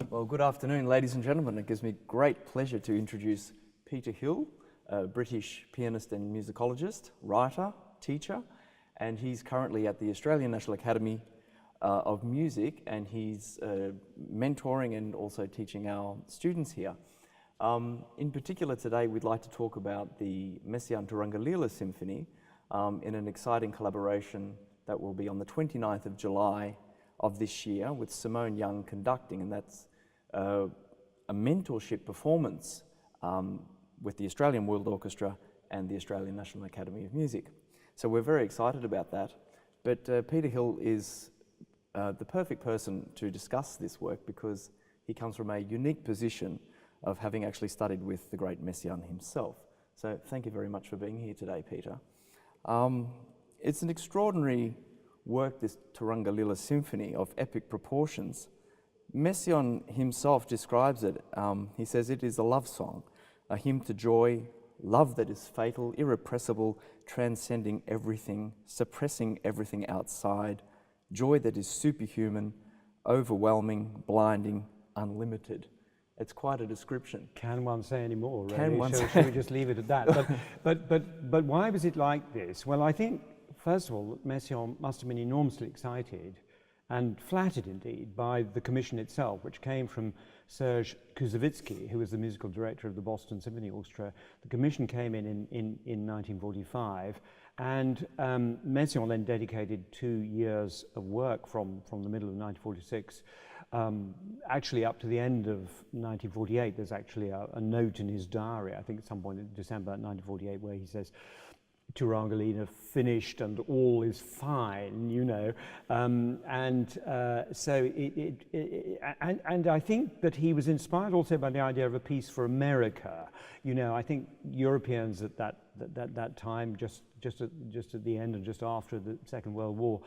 Well, good afternoon, ladies and gentlemen. It gives me great pleasure to introduce Peter Hill, a British pianist and musicologist, writer, teacher, and he's currently at the Australian National Academy of Music, and he's mentoring and also teaching our students here. In particular today, we'd like to talk about the Messiaen Turangalîla-Symphonie in an exciting collaboration that will be on the 29th of July of this year with Simone Young conducting, and that's a mentorship performance with the Australian World Orchestra and the Australian National Academy of Music. So we're very excited about that. But Peter Hill is the perfect person to discuss this work because he comes from a unique position of having actually studied with the great Messiaen himself. So thank you very much for being here today, Peter. It's an extraordinary work, this Turangalîla-Symphonie, of epic proportions. Messiaen himself describes it. He says it is a love song, a hymn to joy, love that is fatal, irrepressible, transcending everything, suppressing everything outside, joy that is superhuman, overwhelming, blinding, unlimited. It's quite a description. Can one say any more? Really? Can one say? Should we just leave it at that? But why was it like this? Well, I think first of all, Messiaen must have been enormously excited and flattered indeed by the commission itself, which came from Serge Koussevitzky, who was the musical director of the Boston Symphony Orchestra. The commission came in 1945, and Messiaen then dedicated 2 years of work from the middle of 1946 actually up to the end of 1948. There's actually a note in his diary, I think at some point in December 1948, where he says, Turangalila finished and all is fine, you know. So I think that he was inspired also by the idea of a piece for America. You know, I think Europeans at that time, just at the end and just after the Second World War,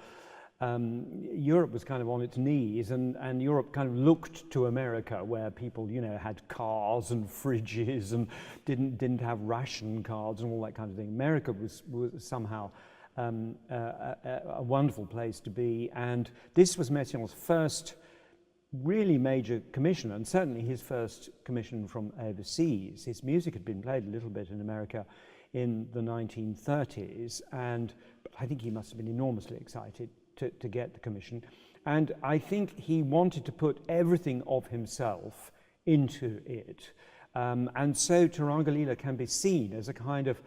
Europe was kind of on its knees, and Europe kind of looked to America, where people, you know, had cars and fridges and didn't have ration cards and all that kind of thing. America was somehow a wonderful place to be, and this was Messiaen's first really major commission, and certainly his first commission from overseas. His music had been played a little bit in America in the 1930s, and I think he must have been enormously excited to get the commission. And I think he wanted to put everything of himself into it. And so Turangalila can be seen as a kind of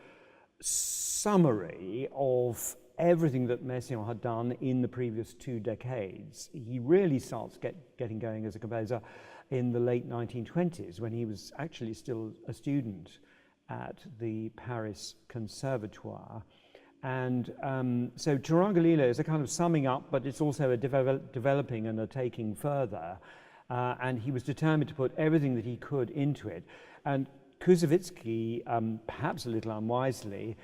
summary of everything that Messiaen had done in the previous 2 decades. He really starts getting going as a composer in the late 1920s, when he was actually still a student at the Paris Conservatoire. And so Turangalila is a kind of summing up, but it's also a developing and a taking further. And he was determined to put everything that he could into it. And Koussevitzky, perhaps a little unwisely,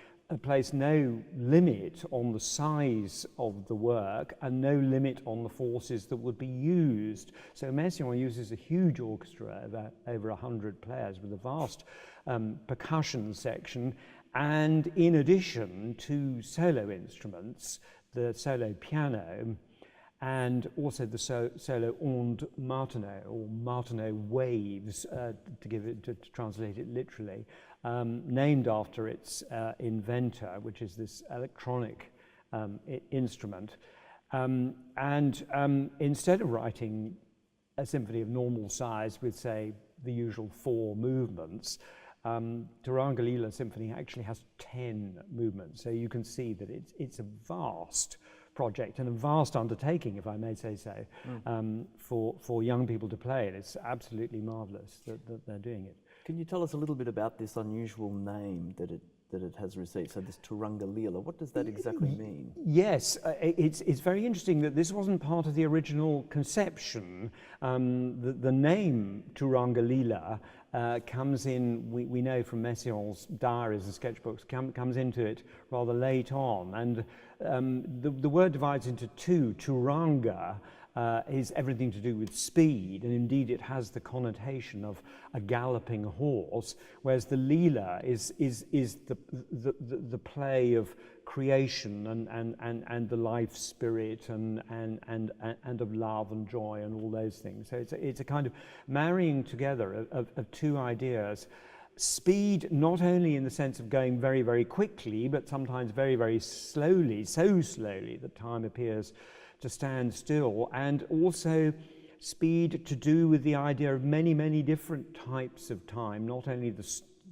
placed no limit on the size of the work and no limit on the forces that would be used. So Messiaen uses a huge orchestra, over 100 players, with a vast percussion section, and in addition, 2 solo instruments, the solo piano and also the solo ondes Martineau, or Martineau waves, to translate it literally, named after its inventor, which is this electronic instrument. Instead of writing a symphony of normal size with, say, the usual 4 movements, Turangalîla-Symphonie actually has 10 movements, so you can see that it's a vast project and a vast undertaking, if I may say so, for young people to play, and it's absolutely marvellous that they're doing it. Can you tell us a little bit about this unusual name that it has received? So this Turangalila, what does that exactly mean? Yes, it's very interesting that this wasn't part of the original conception. The name Turangalila comes in, we know from Messiaen's diaries and sketchbooks, comes into it rather late on, and the word divides into 2. Turanga is everything to do with speed, and indeed it has the connotation of a galloping horse, whereas the Lila is the play of creation and the life spirit and of love and joy and all those things. So it's a kind of marrying together of two ideas. Speed, not only in the sense of going very, very quickly, but sometimes very, very slowly, so slowly that time appears to stand still, and also speed to do with the idea of many, many different types of time, not only the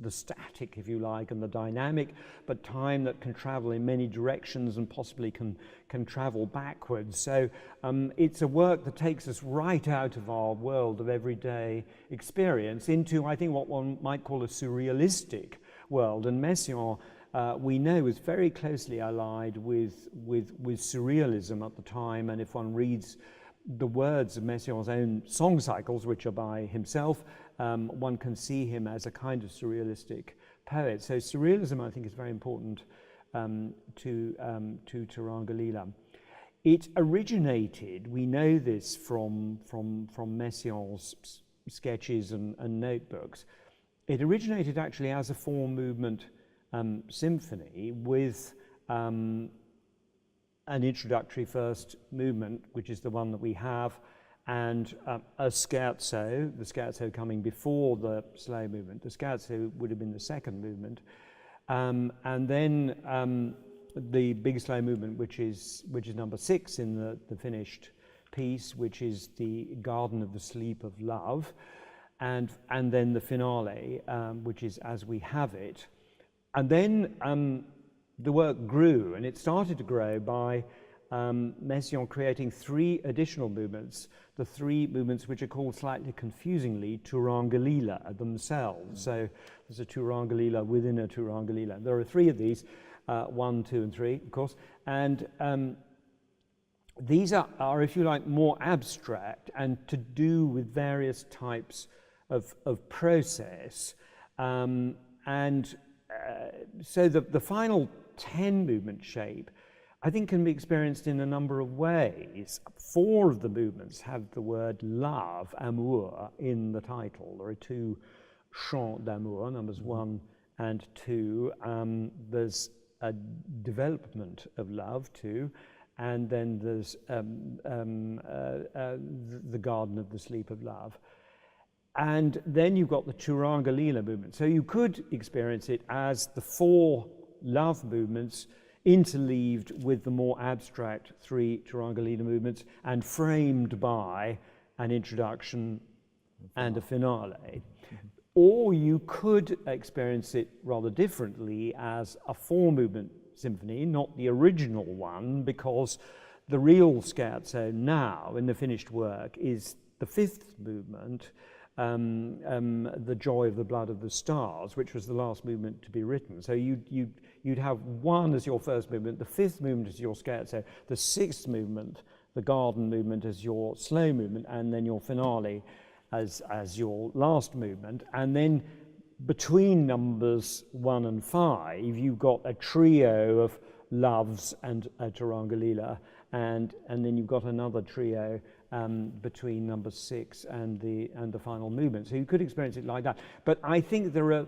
static, if you like, and the dynamic, but time that can travel in many directions and possibly can travel backwards. So it's a work that takes us right out of our world of everyday experience into, I think, what one might call a surrealistic world. And Messiaen, we know, is very closely allied with surrealism at the time, and if one reads the words of Messiaen's own song cycles, which are by himself, one can see him as a kind of surrealistic poet. So surrealism, I think, is very important to Turangalila. It originated, we know this from Messiaen's sketches and notebooks, it originated actually as a four-movement symphony with an introductory first movement, which is the one that we have, and a scherzo, the scherzo coming before the slow movement. The scherzo would have been the second movement, and then the big slow movement, which is number 6 in the finished piece, which is the Garden of the Sleep of Love, and then the finale, which is As We Have It. And then the work grew, and it started to grow by Messiaen creating 3 additional movements, the 3 movements which are called slightly confusingly Turangalila themselves. So there's a Turangalila within a Turangalila. There are 3 of these, 1, 2, and 3, of course, and these are, if you like, more abstract and to do with various types of process, so the final 10 movement shape, I think, can be experienced in a number of ways. 4 of the movements have the word love, amour, in the title. There are 2 chants d'amour, numbers 1 and 2. There's a development of love too, and then there's the Garden of the Sleep of Love. And then you've got the Turangalila movement. So you could experience it as the 4 love movements interleaved with the more abstract 3 Turangalila movements and framed by an introduction and a finale. Or you could experience it rather differently as a 4-movement symphony, not the original one, because the real scherzo now in the finished work is the 5th movement, the Joy of the Blood of the Stars, which was the last movement to be written. So you'd have 1 as your first movement, the 5th movement as your scherzo, the 6th movement, the Garden movement, as your slow movement, and then your finale as your last movement. And then between numbers 1 and 5, you've got a trio of loves and a Turangalila, and then you've got another trio between number 6 and the final movement. So you could experience it like that. But I think there are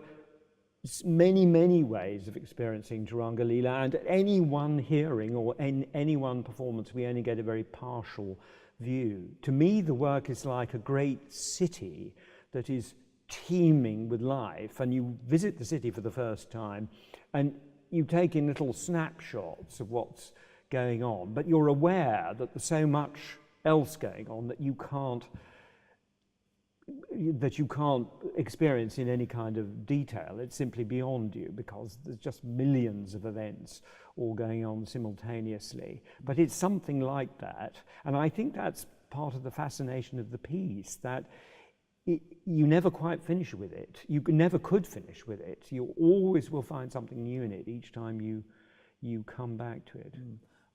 many, many ways of experiencing Turangalila, and at any one hearing or in any one performance, we only get a very partial view. To me, the work is like a great city that is teeming with life, and you visit the city for the first time, and you take in little snapshots of what's going on, but you're aware that there's so much else going on that you can't experience in any kind of detail. It's simply beyond you because there's just millions of events all going on simultaneously. But it's something like that, and I think that's part of the fascination of the piece, that you never quite finish with it. You never could finish with it. You always will find something new in it each time you come back to it. I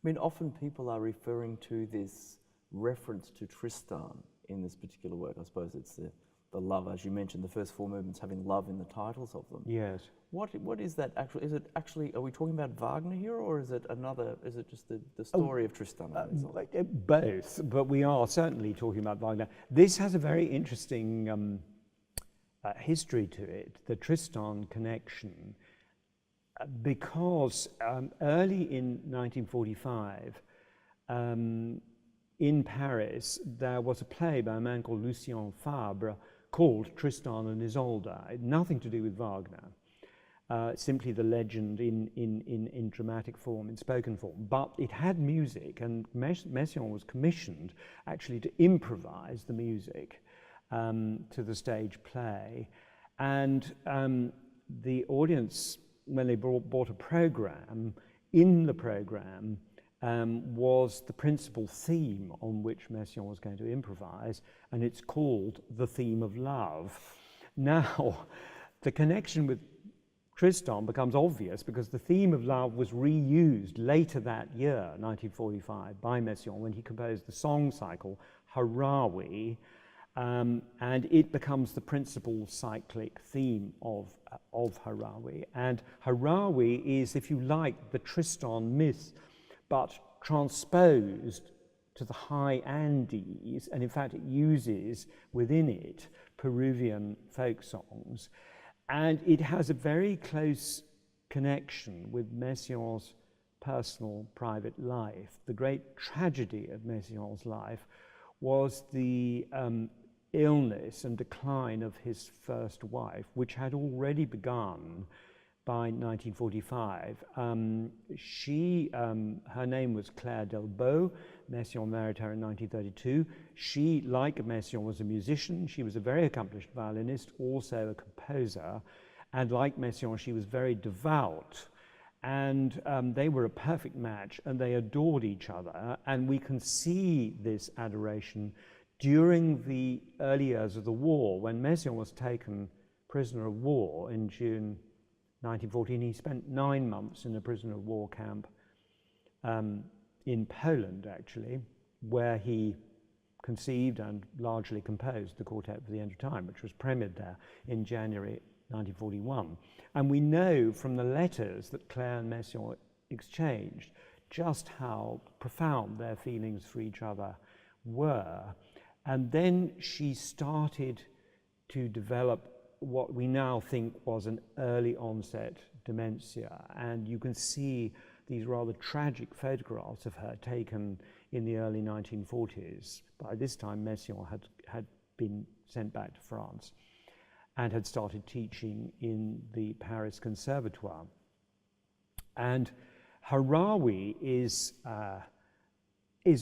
mean, often people are referring to this reference to Tristan in this particular work. I suppose it's the love, as you mentioned, the first four movements having love in the titles of them. Yes. What is that actually? Is it actually, are we talking about Wagner here, or is it another, is it just the story of Tristan and Isolde? Both, but we are certainly talking about Wagner. This has a very interesting history to it, the Tristan Connection, because early in 1945, in Paris, there was a play by a man called Lucien Fabre called Tristan and Isolde. It had nothing to do with Wagner, simply the legend in dramatic form, in spoken form. But it had music, and Messiaen was commissioned actually to improvise the music to the stage play. And the audience, when they bought a program, in the program was the principal theme on which Messiaen was going to improvise, and it's called The Theme of Love. Now, the connection with Tristan becomes obvious because the theme of love was reused later that year, 1945, by Messiaen when he composed the song cycle Harawi, and it becomes the principal cyclic theme of Harawi. And Harawi is, if you like, the Tristan myth, but transposed to the high Andes, and in fact it uses within it Peruvian folk songs. And it has a very close connection with Messiaen's personal, private life. The great tragedy of Messiaen's life was the illness and decline of his first wife, which had already begun by 1945. Her name was Claire Delbeau. Messiaen married her in 1932. She, like Messiaen, was a musician. She was a very accomplished violinist, also a composer. And like Messiaen, she was very devout. And they were a perfect match, and they adored each other. And we can see this adoration during the early years of the war, when Messiaen was taken prisoner of war in June 1914. He spent 9 months in a prisoner of war camp in Poland, actually, where he conceived and largely composed the Quartet for the End of Time, which was premiered there in January 1941. And we know from the letters that Claire and Messiaen exchanged just how profound their feelings for each other were. And then she started to develop what we now think was an early onset dementia. And you can see these rather tragic photographs of her taken in the early 1940s. By this time, Messiaen had been sent back to France and had started teaching in the Paris Conservatoire. And Harawi is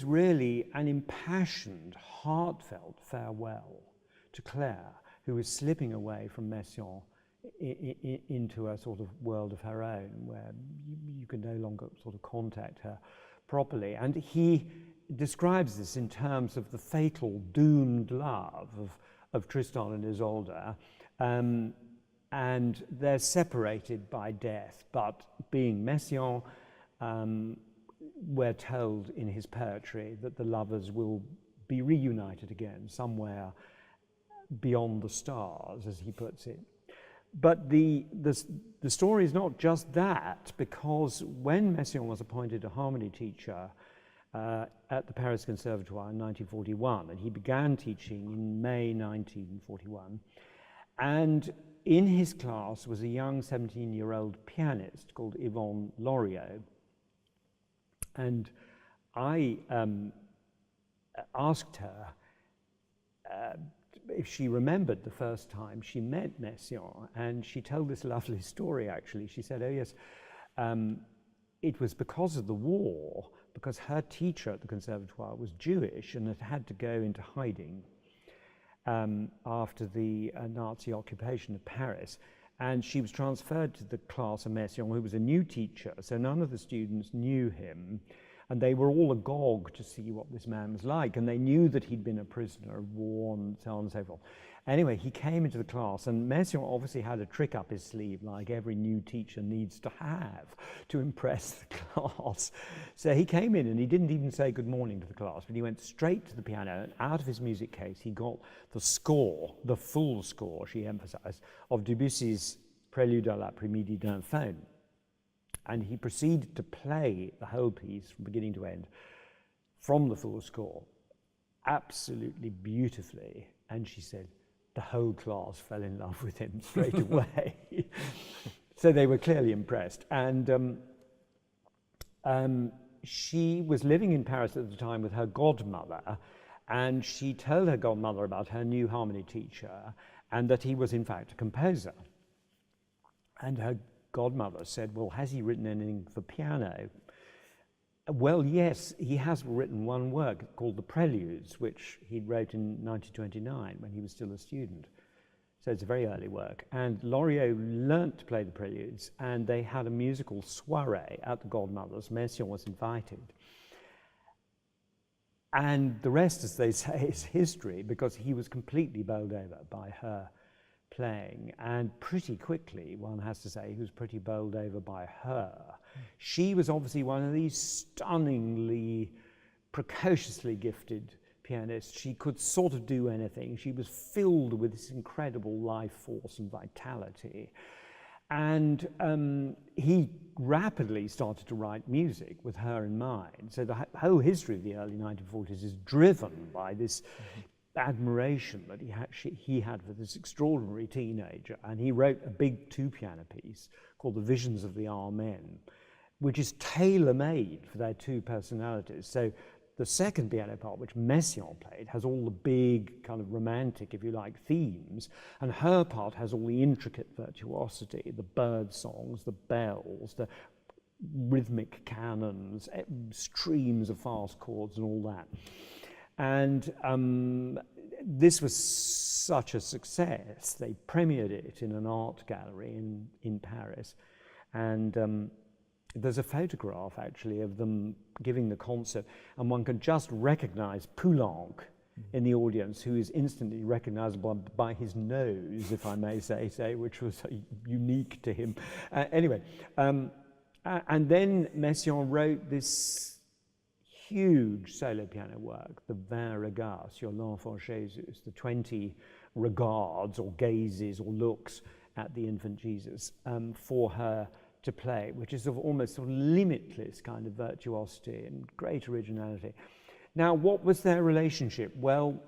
really an impassioned, heartfelt farewell to Claire, who is slipping away from Messiaen into a sort of world of her own, where you can no longer sort of contact her properly. And he describes this in terms of the fatal, doomed love of Tristan and Isolde, and they're separated by death. But being Messiaen, we're told in his poetry that the lovers will be reunited again somewhere beyond the stars, as he puts it. But the story is not just that, because when Messiaen was appointed a harmony teacher at the Paris Conservatoire in 1941, and he began teaching in May 1941, and in his class was a young 17-year-old pianist called Yvonne Loriod. And I asked her if she remembered the first time she met Messiaen, and she told this lovely story, actually. She said, oh yes, it was because of the war, because her teacher at the Conservatoire was Jewish and had to go into hiding after the Nazi occupation of Paris. And she was transferred to the class of Messiaen, who was a new teacher, so none of the students knew him. And they were all agog to see what this man was like, and they knew that he'd been a prisoner of war and so on and so forth. Anyway, he came into the class, and Messiaen obviously had a trick up his sleeve, like every new teacher needs to have to impress the class. So he came in, and he didn't even say good morning to the class, but he went straight to the piano, and out of his music case, he got the score, the full score, she emphasized, of Debussy's Prélude à l'après-midi d'un faune. And he proceeded to play the whole piece from beginning to end, from the full score, absolutely beautifully. And she said, the whole class fell in love with him straight away. So they were clearly impressed. And she was living in Paris at the time with her godmother, and she told her godmother about her new harmony teacher and that he was in fact a composer. And her godmother said, well, has he written anything for piano? Well, yes, he has written one work called The Preludes, which he wrote in 1929 when he was still a student. So it's a very early work. And Loriod learnt to play the Preludes, and they had a musical soiree at the godmother's. Messiaen was invited. And the rest, as they say, is history, because he was completely bowled over by her playing, and pretty quickly, one has to say, he was pretty bowled over by her. She was obviously one of these stunningly, precociously gifted pianists. She could sort of do anything. She was filled with this incredible life force and vitality. And he rapidly started to write music with her in mind. So the whole history of the early 1940s is driven by this admiration that he had for this extraordinary teenager. And he wrote a big two-piano piece called The Visions of the Amen, which is tailor-made for their two personalities. So the second piano part, which Messiaen played, has all the big kind of romantic, if you like, themes, and her part has all the intricate virtuosity, the bird songs, the bells, the rhythmic canons, streams of fast chords and all that. And this was such a success. They premiered it in an art gallery in Paris. And there's a photograph, actually, of them giving the concert, and one can just recognize Poulenc in the audience, who is instantly recognizable by his nose, if I may say, which was unique to him. Anyway, and then Messiaen wrote this huge solo piano work, the 20 regards sur l'enfant Jésus, the 20 regards or gazes or looks at the infant Jesus, for her to play, which is of almost sort of limitless kind of virtuosity and great originality. Now, what was their relationship? Well,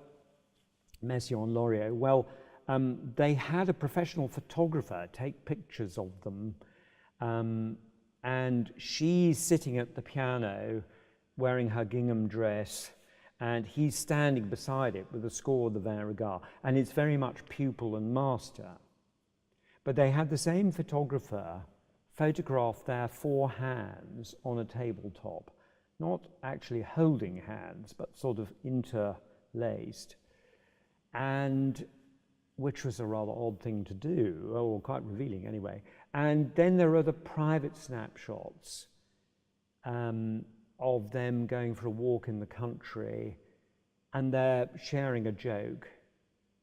Messiaen and Loriod, well, they had a professional photographer take pictures of them, and she's sitting at the piano wearing her gingham dress, and he's standing beside it with a score of the 20 regards, and it's very much pupil and master. But they had the same photographer photograph their four hands on a tabletop, not actually holding hands, but sort of interlaced, and which was a rather odd thing to do, or quite revealing anyway. And then there are the private snapshots of them going for a walk in the country, and they're sharing a joke.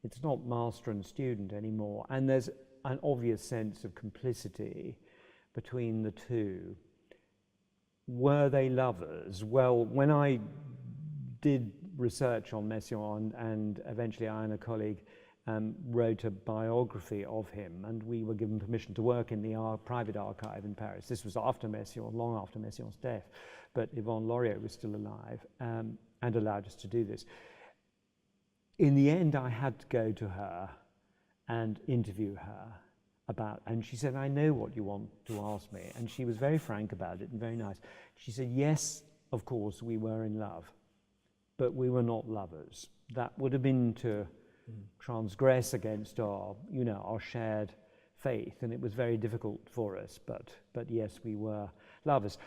It's not master and student anymore, and there's an obvious sense of complicity between the two. Were they lovers? Well, when I did research on Messiaen, and eventually I and a colleague wrote a biography of him, and we were given permission to work in the private archive in Paris. This was after Messiaen, long after Messiaen's death, but Yvonne Loriod was still alive and allowed us to do this. In the end, I had to go to her and interview her about, and she said, I know what you want to ask me. And she was very frank about it and very nice. She said, yes, of course, we were in love, but we were not lovers. That would have been to transgress against our shared faith, and it was very difficult for us, but yes, we were lovers.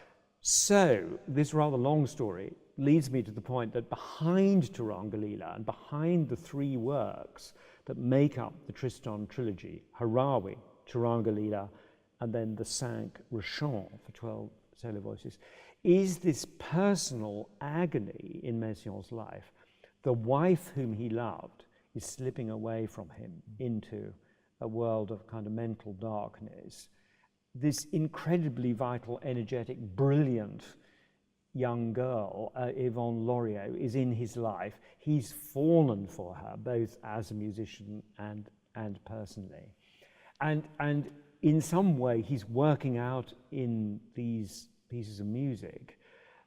So this rather long story leads me to the point that behind Turangalila and behind the three works that make up the Tristan trilogy, Harawi, Turangalila, and then the 5 Rechants for 12 solo voices, is this personal agony in Messiaen's life. The wife whom he loved is slipping away from him into a world of kind of mental darkness. This incredibly vital, energetic, brilliant young girl, Yvonne Loriod, is in his life. He's fallen for her, both as a musician and personally. And in some way, he's working out in these pieces of music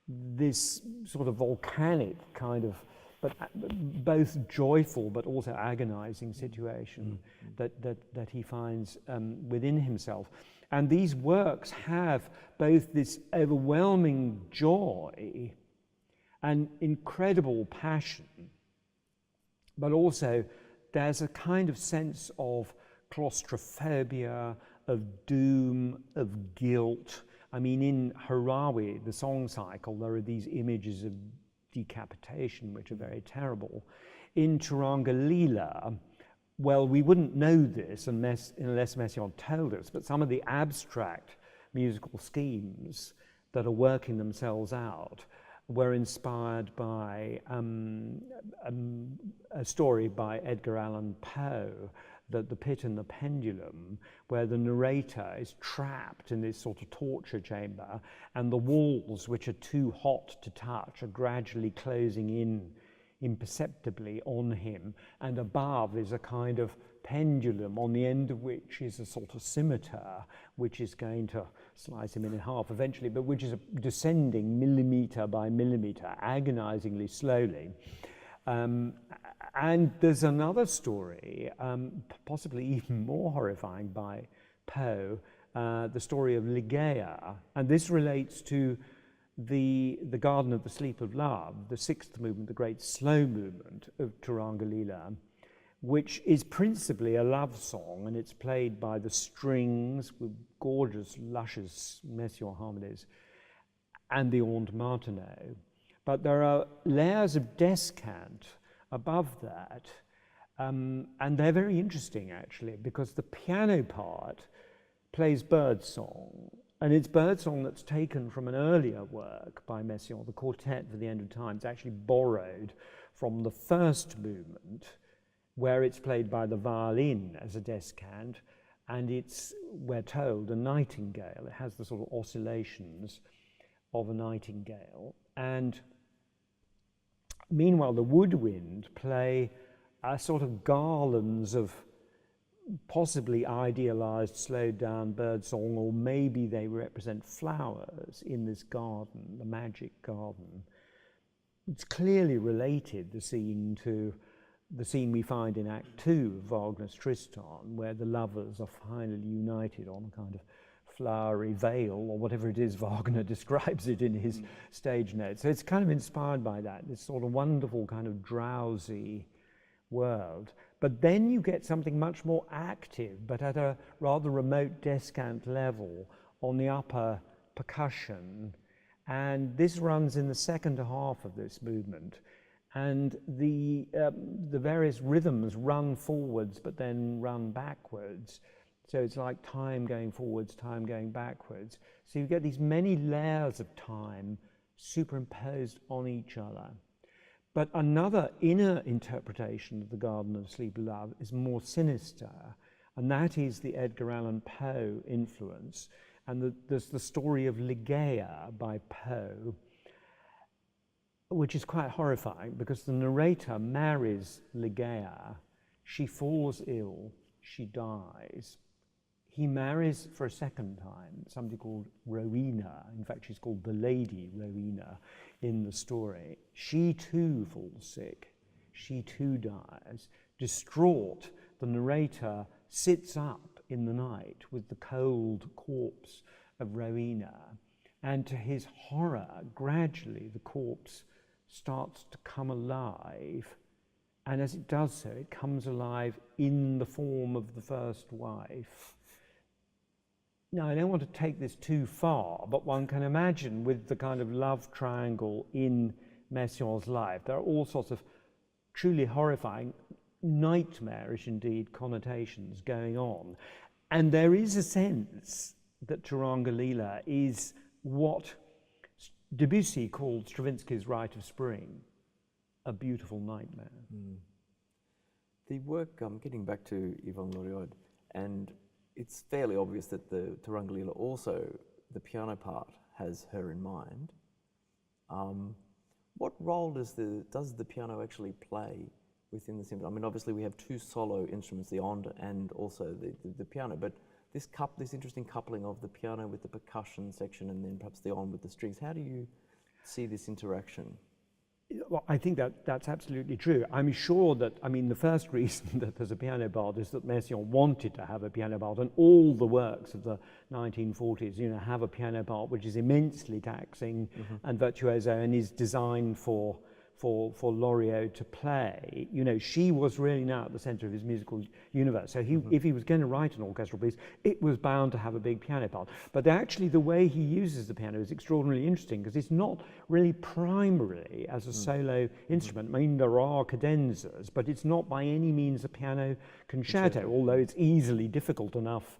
this sort of volcanic kind of, but both joyful but also agonizing situation that he finds within himself. And these works have both this overwhelming joy and incredible passion, but also there's a kind of sense of claustrophobia, of doom, of guilt. I mean, in Harawi, the song cycle, there are these images of decapitation, which are very terrible. In Turangalila, well, we wouldn't know this unless Messiaen told us, but some of the abstract musical schemes that are working themselves out were inspired by a story by Edgar Allan Poe, The Pit and the Pendulum, where the narrator is trapped in this sort of torture chamber, and the walls, which are too hot to touch, are gradually closing in imperceptibly on him, and above is a kind of pendulum on the end of which is a sort of scimitar which is going to slice him in half eventually, but which is descending millimeter by millimeter, agonizingly slowly. And there's another story, possibly even more horrifying, by Poe, the story of Ligeia, and this relates to the Garden of the Sleep of Love, the sixth movement, the great slow movement of Turangalila, which is principally a love song, and it's played by the strings with gorgeous, luscious Messiaen harmonies and the Aunt Martineau. But there are layers of descant above that, and they're very interesting actually, because the piano part plays Birdsong, and it's Birdsong that's taken from an earlier work by Messiaen, the Quartet for the End of Time. It's actually borrowed from the first movement, where it's played by the violin as a descant, and it's, we're told, a nightingale. It has the sort of oscillations of a nightingale. And meanwhile, the woodwind play a sort of garlands of possibly idealized, slowed down birdsong, or maybe they represent flowers in this garden, the magic garden. It's clearly related, the scene, to the scene we find in Act 2 of Wagner's Tristan, where the lovers are finally united on a kind of flowery veil, or whatever it is Wagner describes it in his stage notes. So it's kind of inspired by that, this sort of wonderful kind of drowsy world. But then you get something much more active, but at a rather remote descant level on the upper percussion. And this runs in the second half of this movement. And the various rhythms run forwards, but then run backwards. So it's like time going forwards, time going backwards. So you get these many layers of time superimposed on each other. But another inner interpretation of the Garden of Sleep and Love is more sinister, and that is the Edgar Allan Poe influence. And there's the story of Ligeia by Poe, which is quite horrifying, because the narrator marries Ligeia, she falls ill, she dies. He marries for a second time somebody called Rowena. In fact, she's called the Lady Rowena in the story. She too falls sick. She too dies. Distraught, the narrator sits up in the night with the cold corpse of Rowena. And to his horror, gradually the corpse starts to come alive. And as it does so, it comes alive in the form of the first wife. Now, I don't want to take this too far, but one can imagine with the kind of love triangle in Messiaen's life, there are all sorts of truly horrifying, nightmarish indeed, connotations going on. And there is a sense that Turangalila is what Debussy called Stravinsky's Rite of Spring a beautiful nightmare. The work, getting back to Yvonne Loriod, and it's fairly obvious that the Turangalila also, the piano part, has her in mind. What role does the piano actually play within the symphony? I mean, obviously we have two solo instruments, the ond and also the piano, but this interesting coupling of the piano with the percussion section and then perhaps the ond with the strings, how do you see this interaction? Well, I think that's absolutely true. I'm sure that, I mean, the first reason that there's a piano part is that Messiaen wanted to have a piano part, and all the works of the 1940s, you know, have a piano part which is immensely taxing and virtuoso and is designed for Loriod to play. You know, she was really now at the centre of his musical universe. So if he was going to write an orchestral piece, it was bound to have a big piano part. But actually the way he uses the piano is extraordinarily interesting, because it's not really primarily as a solo instrument. I mean, there are cadenzas, but it's not by any means a piano concerto, although it's easily difficult enough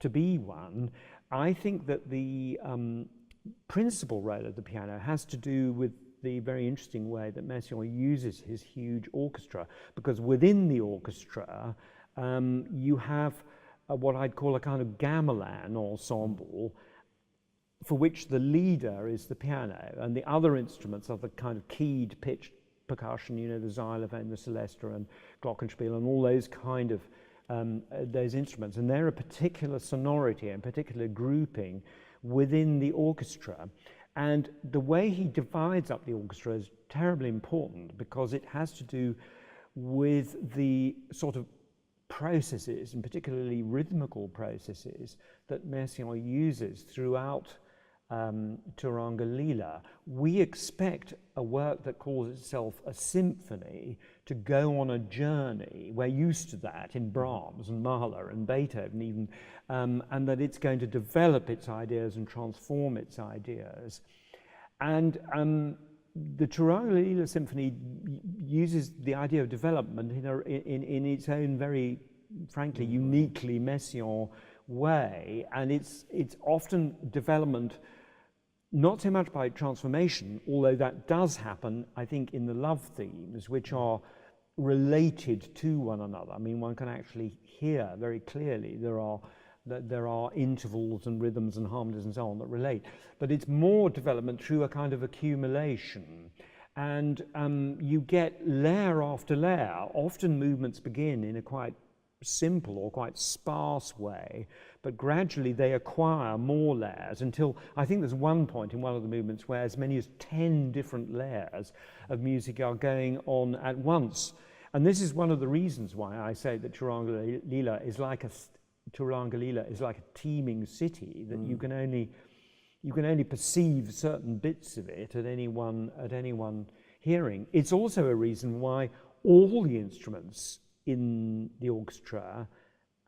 to be one. I think that the principal role of the piano has to do with the very interesting way that Messiaen uses his huge orchestra, because within the orchestra you have what I'd call a kind of gamelan ensemble, for which the leader is the piano, and the other instruments are the kind of keyed, pitched percussion, you know, the xylophone, the celesta and glockenspiel and all those kind of those instruments, and they're a particular sonority and particular grouping within the orchestra. And the way he divides up the orchestra is terribly important, because it has to do with the sort of processes, and particularly rhythmical processes, that Messiaen uses throughout Turangalila. We expect a work that calls itself a symphony to go on a journey. We're used to that in Brahms and Mahler and Beethoven even, and that it's going to develop its ideas and transform its ideas. And the Turangalîla-Symphonie uses the idea of development in its own very, frankly, uniquely Messiaen way, and it's often development not so much by transformation, although that does happen, I think, in the love themes, which are related to one another. I mean, one can actually hear very clearly there are intervals and rhythms and harmonies and so on that relate, but it's more development through a kind of accumulation. And you get layer after layer. Often movements begin in a quite simple or quite sparse way, but gradually they acquire more layers until I think there's one point in one of the movements where as many as 10 different layers of music are going on at once. And this is one of the reasons why I say that Turangalila is like a teeming city, that you can only perceive certain bits of it at any one hearing. It's also a reason why all the instruments in the orchestra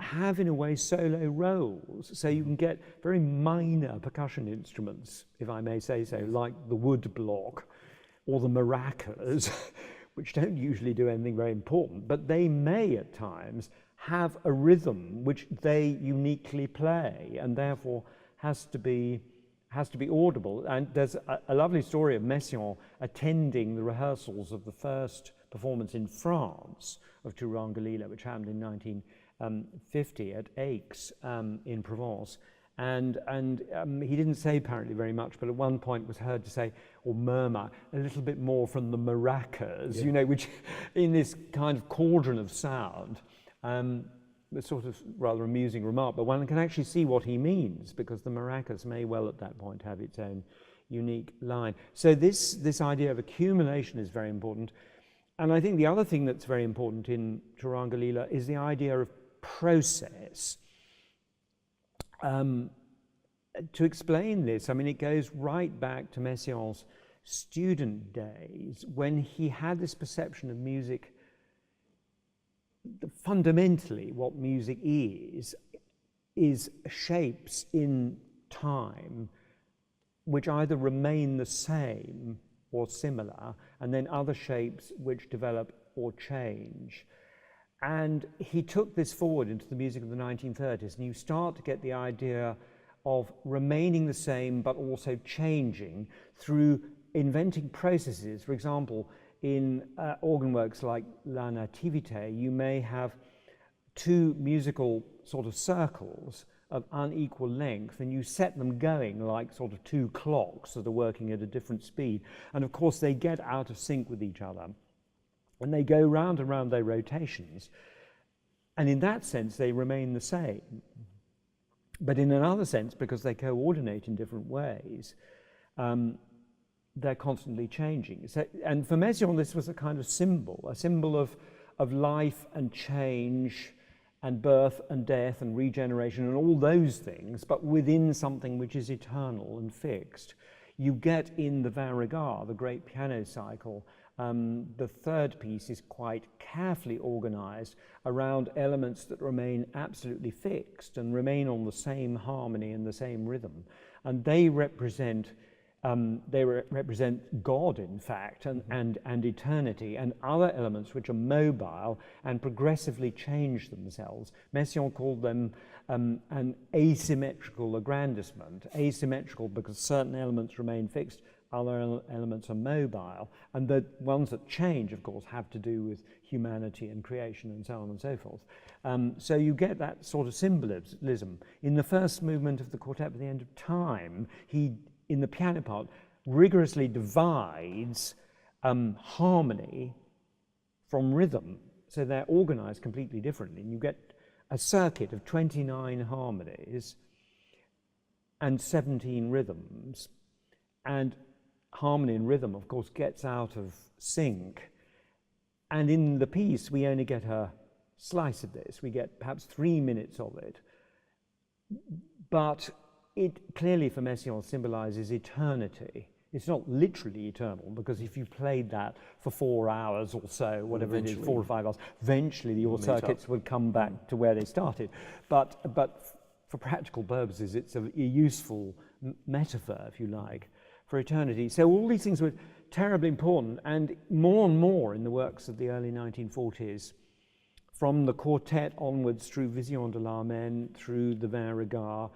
have, in a way, solo roles. So you can get very minor percussion instruments, if I may say so, like the wood block or the maracas, which don't usually do anything very important, but they may at times have a rhythm which they uniquely play and therefore has to be audible. And there's a lovely story of Messiaen attending the rehearsals of the first performance in France of Turangalila, which happened in 1950 at Aix in Provence. And he didn't say apparently very much, but at one point was heard to say, or murmur, a little bit more from the maracas, you know, which in this kind of cauldron of sound, a sort of rather amusing remark, but one can actually see what he means, because the maracas may well at that point have its own unique line. So this idea of accumulation is very important. And I think the other thing that's very important in Turangalila is the idea of process. To explain this, I mean, it goes right back to Messiaen's student days, when he had this perception of music. Fundamentally, what music is shapes in time which either remain the same or similar, and then other shapes which develop or change. And he took this forward into the music of the 1930s, and you start to get the idea of remaining the same but also changing through inventing processes. For example, in organ works like La Nativité, you may have two musical sort of circles of unequal length, and you set them going like sort of two clocks that are working at a different speed. And of course, they get out of sync with each other, and they go round and round their rotations. And in that sense, they remain the same. But in another sense, because they coordinate in different ways, they're constantly changing. So, and for Messiaen, this was a kind of symbol, a symbol of life and change and birth and death and regeneration and all those things, but within something which is eternal and fixed. You get in the Vin Regard, the great piano cycle, the third piece is quite carefully organized around elements that remain absolutely fixed and remain on the same harmony and the same rhythm. And they represent God, in fact, and eternity, and other elements which are mobile and progressively change themselves. Messiaen called them an asymmetrical aggrandizement. Asymmetrical because certain elements remain fixed, other elements are mobile, and the ones that change, of course, have to do with humanity and creation and so on and so forth. So you get that sort of symbolism. In the first movement of the quartet, at the end of time, he, in the piano part, rigorously divides harmony from rhythm. So they're organized completely differently. And you get a circuit of 29 harmonies and 17 rhythms. And harmony and rhythm, of course, gets out of sync. And in the piece, we only get a slice of this. We get perhaps 3 minutes of it. But it clearly, for Messiaen, symbolizes eternity. It's not literally eternal, because if you played that for 4 hours or so, whatever it is, 4 or 5 hours, eventually your circuits would come back to where they started. But for practical purposes, it's a useful metaphor, if you like, for eternity. So all these things were terribly important, and more in the works of the early 1940s, from the quartet onwards through Vision de l'Amen, through the Vin Regard.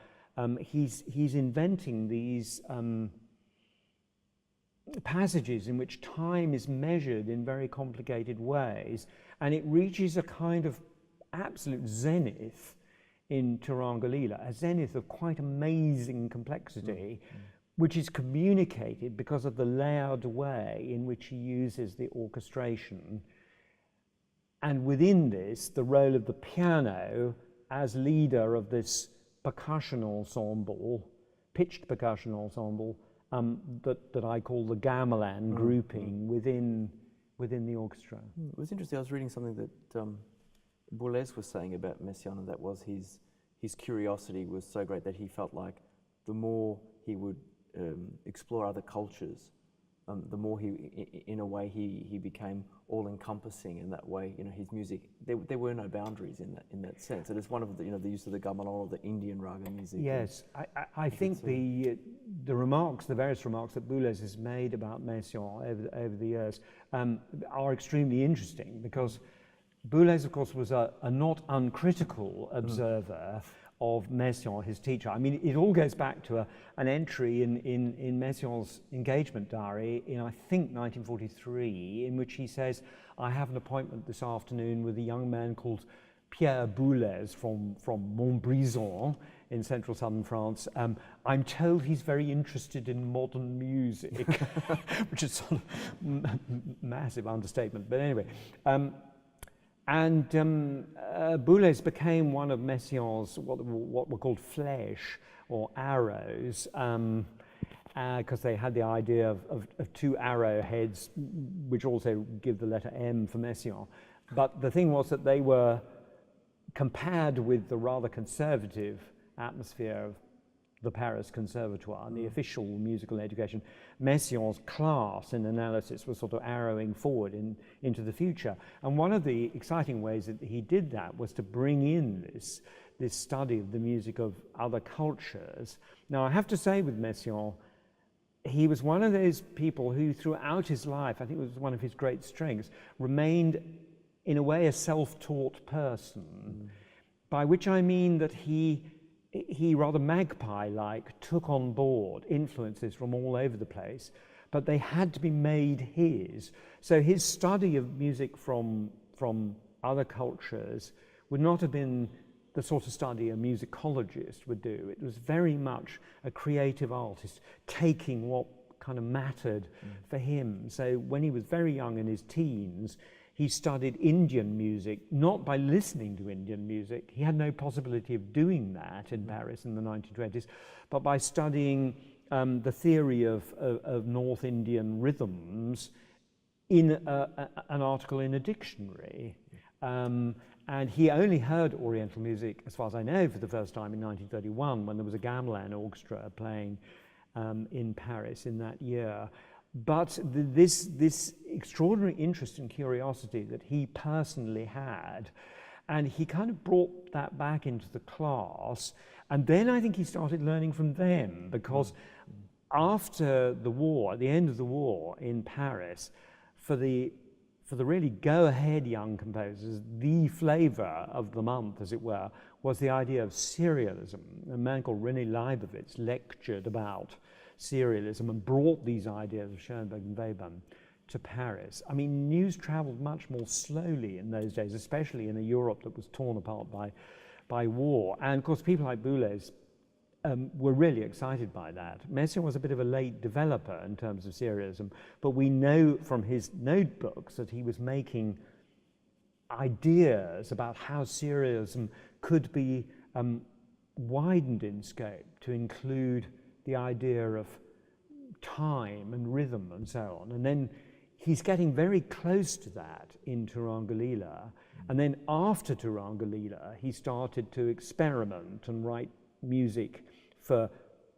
He's inventing these passages in which time is measured in very complicated ways, and it reaches a kind of absolute zenith in Turangalila, a zenith of quite amazing complexity, which is communicated because of the layered way in which he uses the orchestration. And within this, the role of the piano as leader of this percussion ensemble, pitched percussion ensemble, that I call the gamelan grouping within the orchestra. It was interesting. I was reading something that Boulez was saying about Messiaen, and that was his curiosity was so great that he felt like the more he would explore other cultures, the more in a way he became all-encompassing in that way. You know, his music, there were no boundaries in that sense. It is one of the, the use of the gamelan or the Indian raga music. Yes, I think the various remarks that Boulez has made about Messiaen over the years are extremely interesting, because Boulez, of course, was a not uncritical observer of Messiaen, his teacher. I mean, it all goes back to an entry in Messiaen's engagement diary in, I think, 1943, in which he says, "I have an appointment this afternoon with a young man called Pierre Boulez from Montbrison in central southern France. I'm told he's very interested in modern music," which is sort of massive understatement. But anyway, Boulez became one of Messiaen's what were called flèches or arrows, because they had the idea of two arrowheads, which also give the letter M for Messiaen. But the thing was that they were compared with the rather conservative atmosphere of the Paris Conservatoire and the official musical education. Messiaen's class in analysis was sort of arrowing forward into the future. And one of the exciting ways that he did that was to bring in this study of the music of other cultures. Now, I have to say with Messiaen, he was one of those people who throughout his life, I think it was one of his great strengths, remained in a way a self-taught person, by which I mean that he he rather magpie-like took on board influences from all over the place, but they had to be made his. So his study of music from other cultures would not have been the sort of study a musicologist would do. It was very much a creative artist taking what kind of mattered for him. So when he was very young in his teens, he studied Indian music, not by listening to Indian music. He had no possibility of doing that in Paris in the 1920s, but by studying the theory of North Indian rhythms in an article in a dictionary. And he only heard Oriental music, as far as I know, for the first time in 1931, when there was a gamelan orchestra playing in Paris in that year. But this extraordinary interest and curiosity that he personally had, and he kind of brought that back into the class, and then I think he started learning from them, because after the war, at the end of the war in Paris, for the really go-ahead young composers, the flavour of the month, as it were, was the idea of serialism. A man called René Leibovitz lectured about serialism and brought these ideas of Schoenberg and Webern to Paris. I mean, news travelled much more slowly in those days, especially in a Europe that was torn apart by war. And of course, people like Boulez were really excited by that. Messiaen was a bit of a late developer in terms of serialism, but we know from his notebooks that he was making ideas about how serialism could be widened in scope to include the idea of time and rhythm and so on. And then he's getting very close to that in Turangalila. And then after Turangalila, he started to experiment and write music for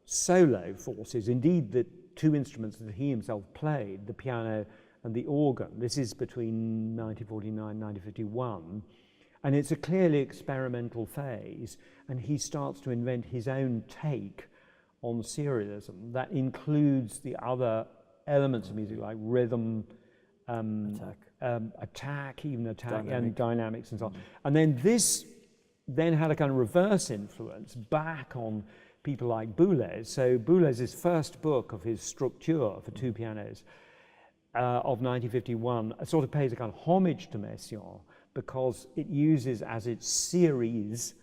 solo forces. Indeed, the two instruments that he himself played, the piano and the organ. This is between 1949 and 1951. And it's a clearly experimental phase. And he starts to invent his own take on serialism that includes the other elements of music like rhythm, attack, and dynamics and so on. And then this then had a kind of reverse influence back on people like Boulez. So Boulez's first book of his Structure for two pianos of 1951 sort of pays a kind of homage to Messiaen, because it uses as its series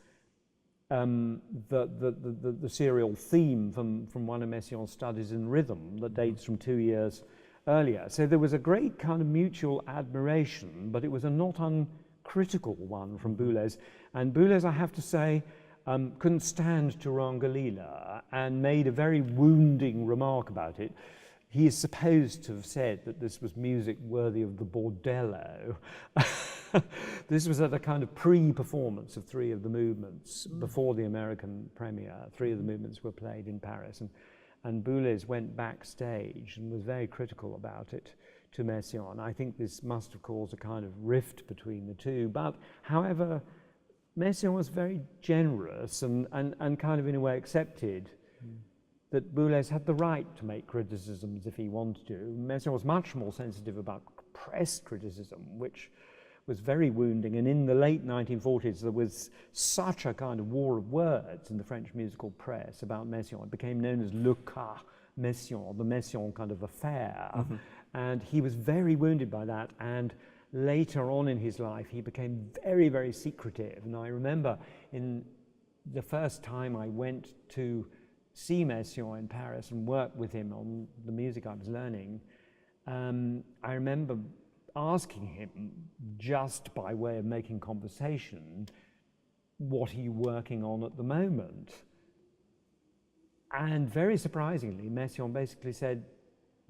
the serial theme from one of Messiaen's studies in rhythm that dates from 2 years earlier. So there was a great kind of mutual admiration, but it was a not uncritical one from Boulez. And Boulez, I have to say, couldn't stand Turangalila and made a very wounding remark about it. He is supposed to have said that this was music worthy of the bordello. This was at a kind of pre-performance of three of the movements before the American premiere. Three of the movements were played in Paris, and Boulez went backstage and was very critical about it to Messiaen. I think this must have caused a kind of rift between the two, but however, Messiaen was very generous and kind of in a way accepted that Boulez had the right to make criticisms if he wanted to. Messiaen was much more sensitive about press criticism, which was very wounding. And in the late 1940s, there was such a kind of war of words in the French musical press about Messiaen. It became known as Le Cas Messiaen, the Messiaen kind of affair. And he was very wounded by that. And later on in his life, he became very, very secretive. And I remember in the first time I went to see Messiaen in Paris and work with him on the music I was learning, I remember asking him, just by way of making conversation, what are you working on at the moment? And very surprisingly, Messiaen basically said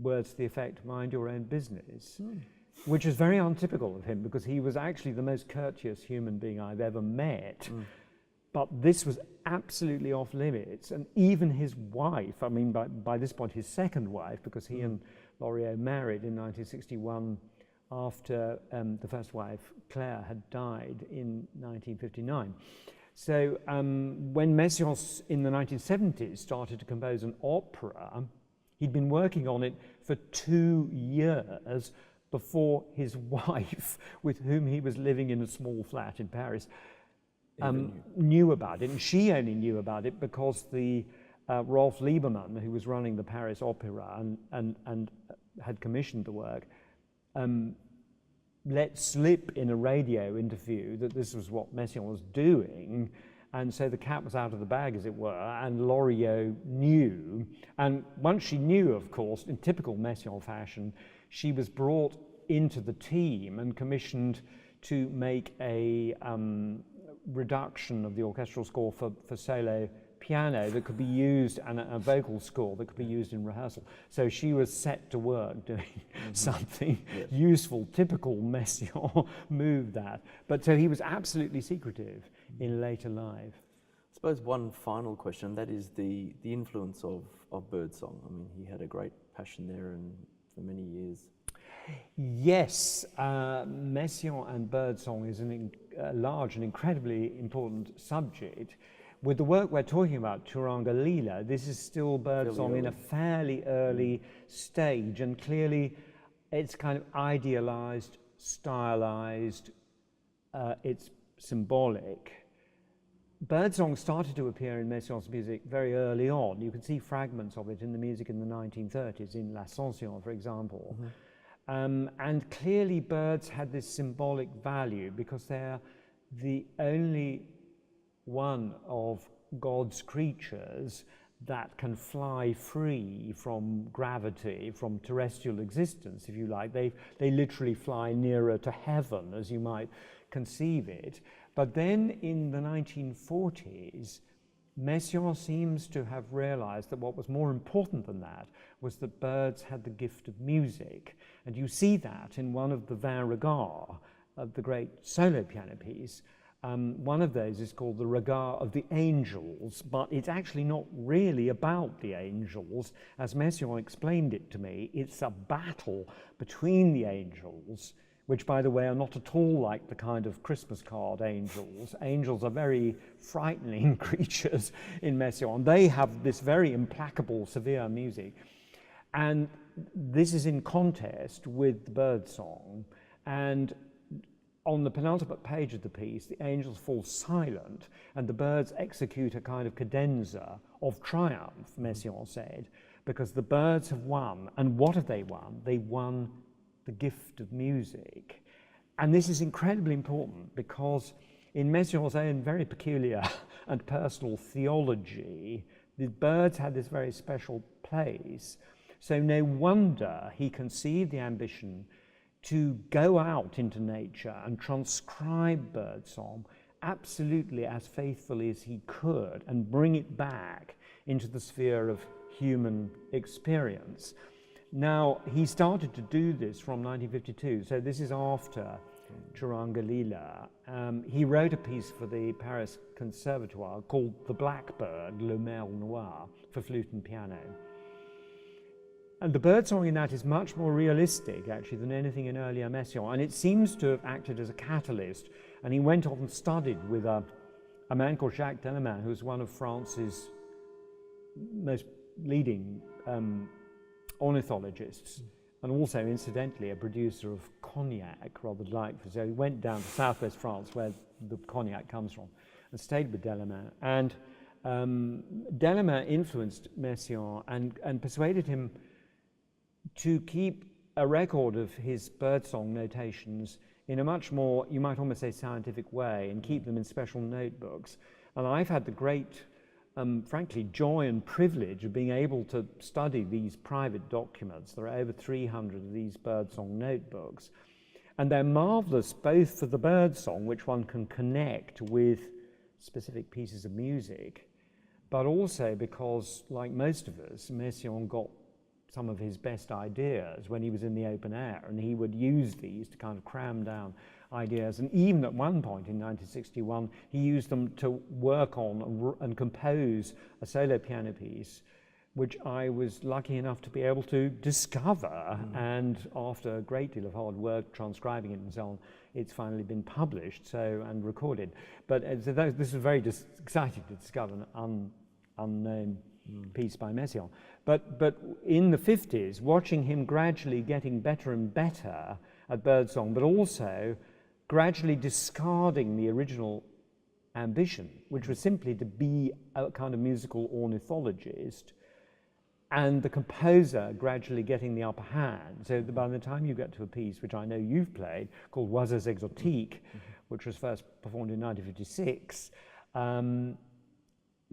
words to the effect, mind your own business, which is very untypical of him, because he was actually the most courteous human being I've ever met. But this was absolutely off limits. And even his wife, I mean, by this point, his second wife, because he and Loriod married in 1961 after the first wife, Claire, had died in 1959. So when Messiaen in the 1970s started to compose an opera, he'd been working on it for 2 years before his wife, with whom he was living in a small flat in Paris, knew about it, and she only knew about it because the Rolf Liebermann, who was running the Paris Opera and had commissioned the work, let slip in a radio interview that this was what Messiaen was doing, and so the cat was out of the bag, as it were, and Loriod knew. And once she knew, of course, in typical Messiaen fashion, she was brought into the team and commissioned to make a reduction of the orchestral score for solo piano that could be used, and a vocal score that could be used in rehearsal. So she was set to work doing something useful, typical Messiaen move that. But so he was absolutely secretive in later life. I suppose one final question, that is the influence of Birdsong. I mean, he had a great passion there and for many years. Yes, Messiaen and Birdsong is a large and incredibly important subject. With the work we're talking about, Turangalila, this is still Birdsong in a fairly early stage, and clearly it's kind of idealized, stylized, it's symbolic. Birdsong started to appear in Messiaen's music very early on. You can see fragments of it in the music in the 1930s, in L'Ascension, for example. And clearly birds had this symbolic value because they're the only one of God's creatures that can fly free from gravity, from terrestrial existence, if you like. They literally fly nearer to heaven, as you might conceive it. But then in the 1940s, Messiaen seems to have realized that what was more important than that was that birds had the gift of music. And you see that in one of the Vingt Regards of the great solo piano piece. One of those is called the Regard of the Angels, but it's actually not really about the angels. As Messiaen explained it to me, it's a battle between the angels, which, by the way, are not at all like the kind of Christmas card angels. Angels are very frightening creatures in Messiaen. They have this very implacable, severe music. And this is in contest with the Birdsong. And on the penultimate page of the piece, the angels fall silent and the birds execute a kind of cadenza of triumph, Messiaen said, because the birds have won. And what have they won? They won the gift of music. And this is incredibly important because in Messiaen's own very peculiar and personal theology, the birds had this very special place. So no wonder he conceived the ambition to go out into nature and transcribe birdsong absolutely as faithfully as he could and bring it back into the sphere of human experience. Now, he started to do this from 1952, so this is after Turangalila. He wrote a piece for the Paris Conservatoire called The Blackbird, Le Merle Noir, for flute and piano. And the birdsong in that is much more realistic, actually, than anything in earlier Messiaen, and it seems to have acted as a catalyst. And he went off and studied with a man called Jacques Delamain, who's one of France's most leading ornithologists, and also, incidentally, a producer of cognac, rather delightful. So he went down to southwest France, where the cognac comes from, and stayed with Delamain. And Delamain influenced Messiaen and persuaded him to keep a record of his birdsong notations in a much more, you might almost say, scientific way, and keep them in special notebooks. And I've had the great, frankly, joy and privilege of being able to study these private documents. There are over 300 of these birdsong notebooks. And they're marvelous both for the birdsong, which one can connect with specific pieces of music, but also because, like most of us, Messiaen got some of his best ideas when he was in the open air, and he would use these to kind of cram down ideas. And even at one point in 1961, he used them to work on and compose a solo piano piece, which I was lucky enough to be able to discover. And after a great deal of hard work transcribing it and so on, it's finally been published and recorded. But so this was very exciting to discover an unknown piece by Messiaen. But in the 50s, watching him gradually getting better and better at birdsong, but also gradually discarding the original ambition, which was simply to be a kind of musical ornithologist, and the composer gradually getting the upper hand. So by the time you get to a piece, which I know you've played, called Oiseaux Exotiques, which was first performed in 1956,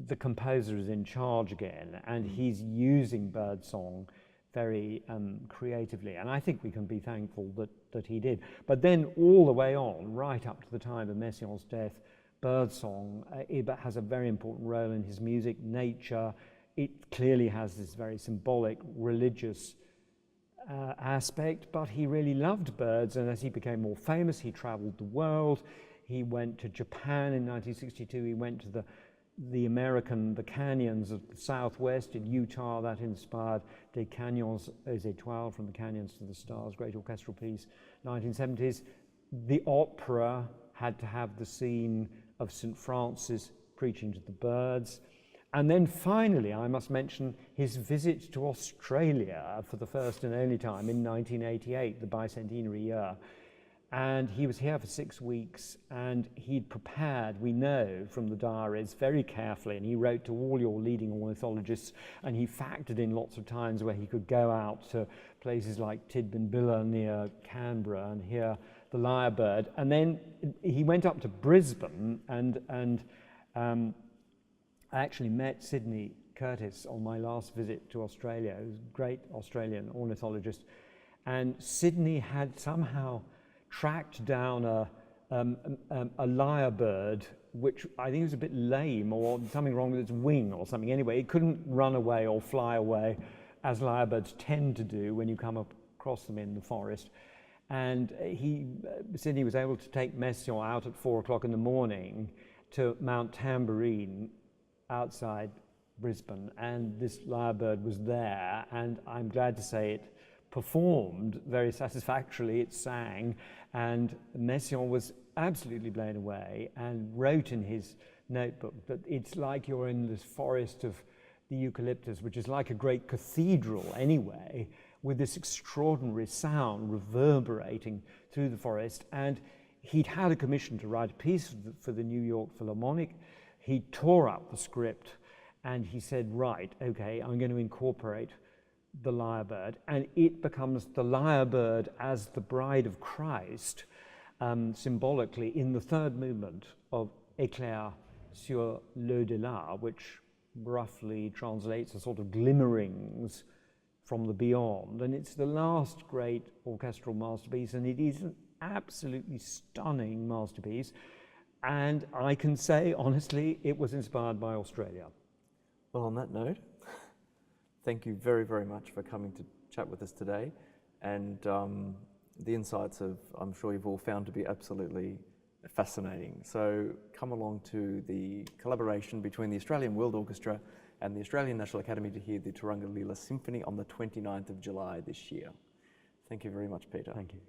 the composer is in charge again, and he's using birdsong very creatively, and I think we can be thankful that he did. But then all the way on, right up to the time of Messiaen's death, birdsong has a very important role in his music. Nature, it clearly has this very symbolic, religious aspect, but he really loved birds, and as he became more famous, he traveled the world. He went to Japan in 1962, he went to the canyons of the Southwest in Utah. That inspired Des Canyons aux Étoiles, From the Canyons to the Stars, great orchestral piece, 1970s. The opera had to have the scene of St. Francis preaching to the birds. And then finally, I must mention his visit to Australia for the first and only time in 1988, the bicentenary year. And he was here for 6 weeks, and he'd prepared, we know from the diaries, very carefully, and he wrote to all your leading ornithologists, and he factored in lots of times where he could go out to places like Tidbinbilla near Canberra and hear the lyrebird. And then he went up to Brisbane, and I actually met Sydney Curtis on my last visit to Australia, who's a great Australian ornithologist, and Sydney had somehow tracked down a lyrebird, which I think was a bit lame or something wrong with its wing or something. Anyway, it couldn't run away or fly away as lyrebirds tend to do when you come across them in the forest. And Sydney was able to take Messiaen out at 4 o'clock in the morning to Mount Tamborine outside Brisbane, and this lyrebird was there, and I'm glad to say it performed very satisfactorily. It sang, and Messiaen was absolutely blown away and wrote in his notebook that it's like you're in this forest of the eucalyptus, which is like a great cathedral anyway, with this extraordinary sound reverberating through the forest. And he'd had a commission to write a piece for the New York Philharmonic. He tore up the script and he said, right, okay, I'm going to incorporate the lyrebird, and it becomes the lyrebird as the bride of Christ, symbolically, in the third movement of Éclairs sur l'au-delà, which roughly translates as sort of glimmerings from the beyond. And it's the last great orchestral masterpiece, and it is an absolutely stunning masterpiece. And I can say, honestly, it was inspired by Australia. Well, on that note, thank you very, very much for coming to chat with us today. And the insights I'm sure you've all found to be absolutely fascinating. So come along to the collaboration between the Australian World Orchestra and the Australian National Academy to hear the Turangalîla-Symphonie on the 29th of July this year. Thank you very much, Peter. Thank you.